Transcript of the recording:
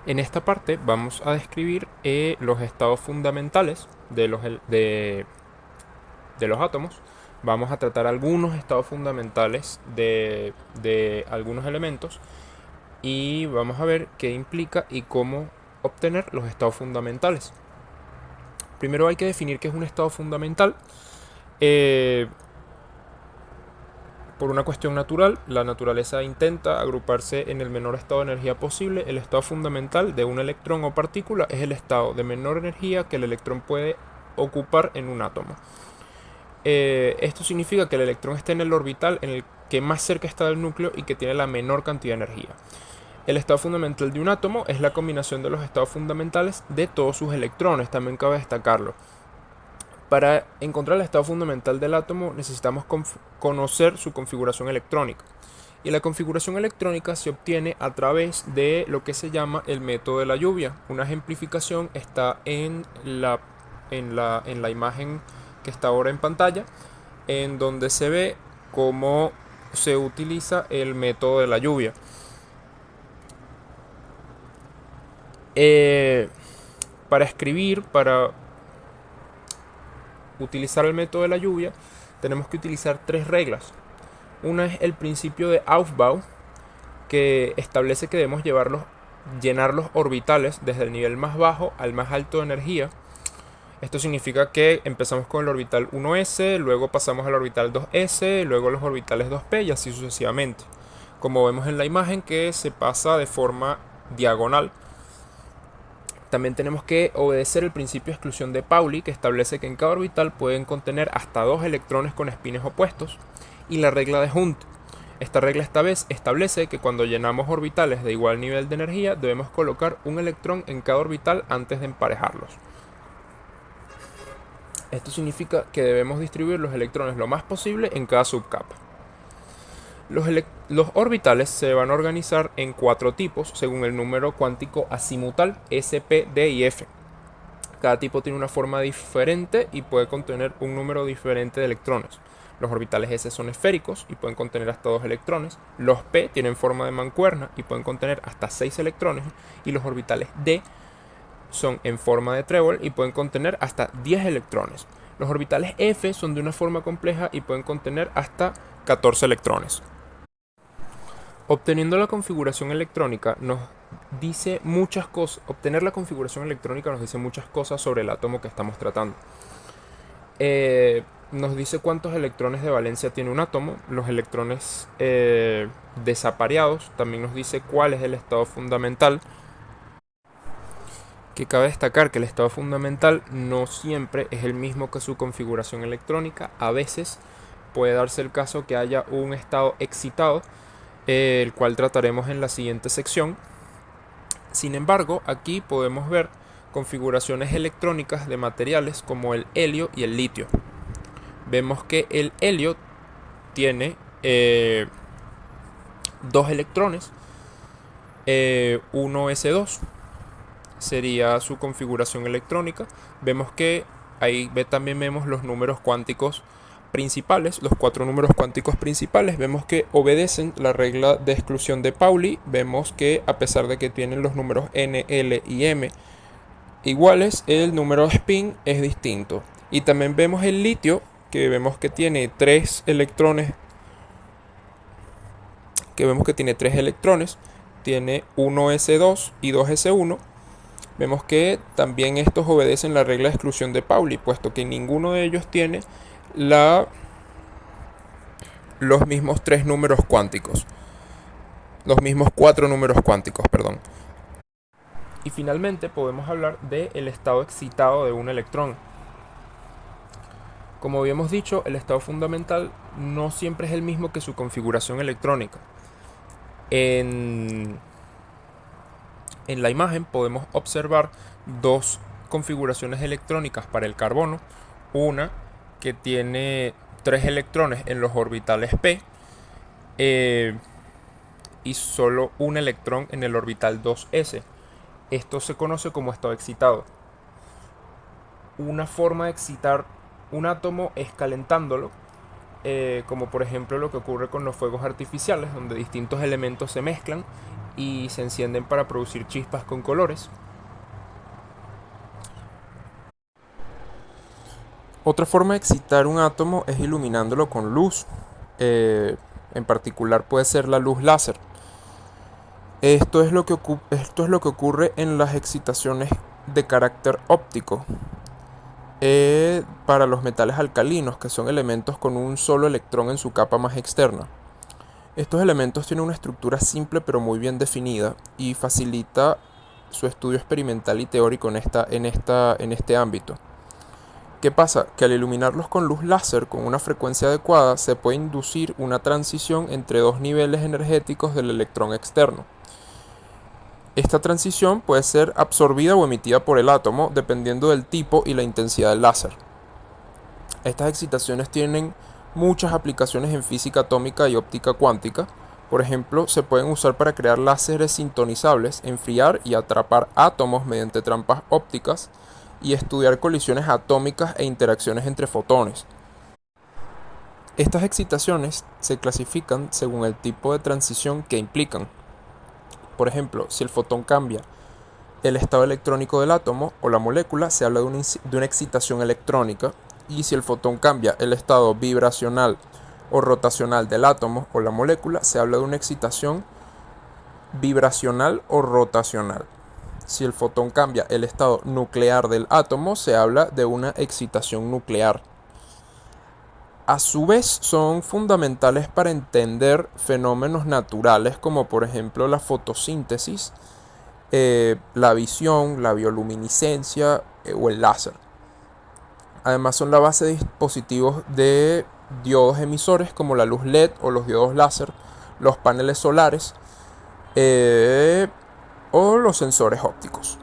En esta parte vamos a describir los estados fundamentales de los átomos. Vamos a tratar algunos estados fundamentales de algunos elementos y vamos a ver qué implica y cómo obtener los estados fundamentales. Primero hay que definir qué es un estado fundamental. Eh, por una cuestión natural, la naturaleza intenta agruparse en el menor estado de energía posible. El estado fundamental de un electrón o partícula es el estado de menor energía que el electrón puede ocupar en un átomo. Esto significa que el electrón está en el orbital en el que más cerca está del núcleo y que tiene la menor cantidad de energía. El estado fundamental de un átomo es la combinación de los estados fundamentales de todos sus electrones, también cabe destacarlo. Para encontrar el estado fundamental del átomo necesitamos conocer su configuración electrónica. Y la configuración electrónica se obtiene a través de lo que se llama el método de la lluvia. Una ejemplificación está en la imagen que está ahora en pantalla, en donde se ve cómo se utiliza el método de la lluvia. Eh, para utilizar el método de la lluvia, tenemos que utilizar tres reglas. Una es el principio de Aufbau, que establece que debemos llenar los orbitales desde el nivel más bajo al más alto de energía. Esto significa que empezamos con el orbital 1s, luego pasamos al orbital 2s, luego los orbitales 2p y así sucesivamente. Como vemos en la imagen que se pasa de forma diagonal. También tenemos que obedecer el principio de exclusión de Pauli, que establece que en cada orbital pueden contener hasta dos electrones con espines opuestos, y la regla de Hund. Esta regla esta vez establece que cuando llenamos orbitales de igual nivel de energía debemos colocar un electrón en cada orbital antes de emparejarlos. Esto significa que debemos distribuir los electrones lo más posible en cada subcapa. Los orbitales se van a organizar en cuatro tipos según el número cuántico azimutal S, P, D y F. Cada tipo tiene una forma diferente y puede contener un número diferente de electrones. Los orbitales S son esféricos y pueden contener hasta 2 electrones. Los P tienen forma de mancuerna y pueden contener hasta 6 electrones. Y los orbitales D son en forma de trébol y pueden contener hasta 10 electrones. Los orbitales F son de una forma compleja y pueden contener hasta 14 electrones. Obteniendo la configuración electrónica nos dice muchas cosas. Obtener la configuración electrónica nos dice muchas cosas sobre el átomo que estamos tratando. Nos dice cuántos electrones de valencia tiene un átomo, los electrones desapareados, también nos dice cuál es el estado fundamental. Que cabe destacar que el estado fundamental no siempre es el mismo que su configuración electrónica. A veces puede darse el caso que haya un estado excitado, el cual trataremos en la siguiente sección. Sin embargo, aquí podemos ver configuraciones electrónicas de materiales como el helio y el litio. Vemos que el helio tiene dos electrones, 1s2 sería su configuración electrónica. Vemos que ahí también vemos los números cuánticos principales, los cuatro números cuánticos principales. Vemos que obedecen la regla de exclusión de Pauli. Vemos que a pesar de que tienen los números n, l y m iguales, el número spin es distinto. Y también vemos el litio, que vemos que tiene tres electrones, tiene 1s2 y 2s1. Vemos que también estos obedecen la regla de exclusión de Pauli, puesto que ninguno de ellos tiene los mismos tres números cuánticos, los mismos cuatro números cuánticos, perdón. Y finalmente podemos hablar del estado excitado de un electrón. Como habíamos dicho, el estado fundamental no siempre es el mismo que su configuración electrónica. En la imagen podemos observar dos configuraciones electrónicas para el carbono. Una que tiene 3 electrones en los orbitales P y solo un electrón en el orbital 2s. Esto se conoce como estado excitado. Una forma de excitar un átomo es calentándolo, como por ejemplo lo que ocurre con los fuegos artificiales, donde distintos elementos se mezclan y se encienden para producir chispas con colores. Otra forma de excitar un átomo es iluminándolo con luz. En particular puede ser la luz láser. Esto es lo que ocurre en las excitaciones de carácter óptico para los metales alcalinos, que son elementos con un solo electrón en su capa más externa. Estos elementos tienen una estructura simple pero muy bien definida y facilita su estudio experimental y teórico en este ámbito. ¿Qué pasa? Que al iluminarlos con luz láser con una frecuencia adecuada se puede inducir una transición entre dos niveles energéticos del electrón externo. Esta transición puede ser absorbida o emitida por el átomo dependiendo del tipo y la intensidad del láser. Estas excitaciones tienen muchas aplicaciones en física atómica y óptica cuántica. Por ejemplo, se pueden usar para crear láseres sintonizables, enfriar y atrapar átomos mediante trampas ópticas y estudiar colisiones atómicas e interacciones entre fotones. Estas excitaciones se clasifican según el tipo de transición que implican. Por ejemplo, si el fotón cambia el estado electrónico del átomo o la molécula, se habla de una excitación electrónica, y si el fotón cambia el estado vibracional o rotacional del átomo o la molécula, se habla de una excitación vibracional o rotacional. Si el fotón cambia el estado nuclear del átomo, se habla de una excitación nuclear. A su vez, son fundamentales para entender fenómenos naturales como por ejemplo la fotosíntesis, la visión, la bioluminiscencia o el láser. Además son la base de dispositivos de diodos emisores como la luz LED o los diodos láser, los paneles solares o los sensores ópticos.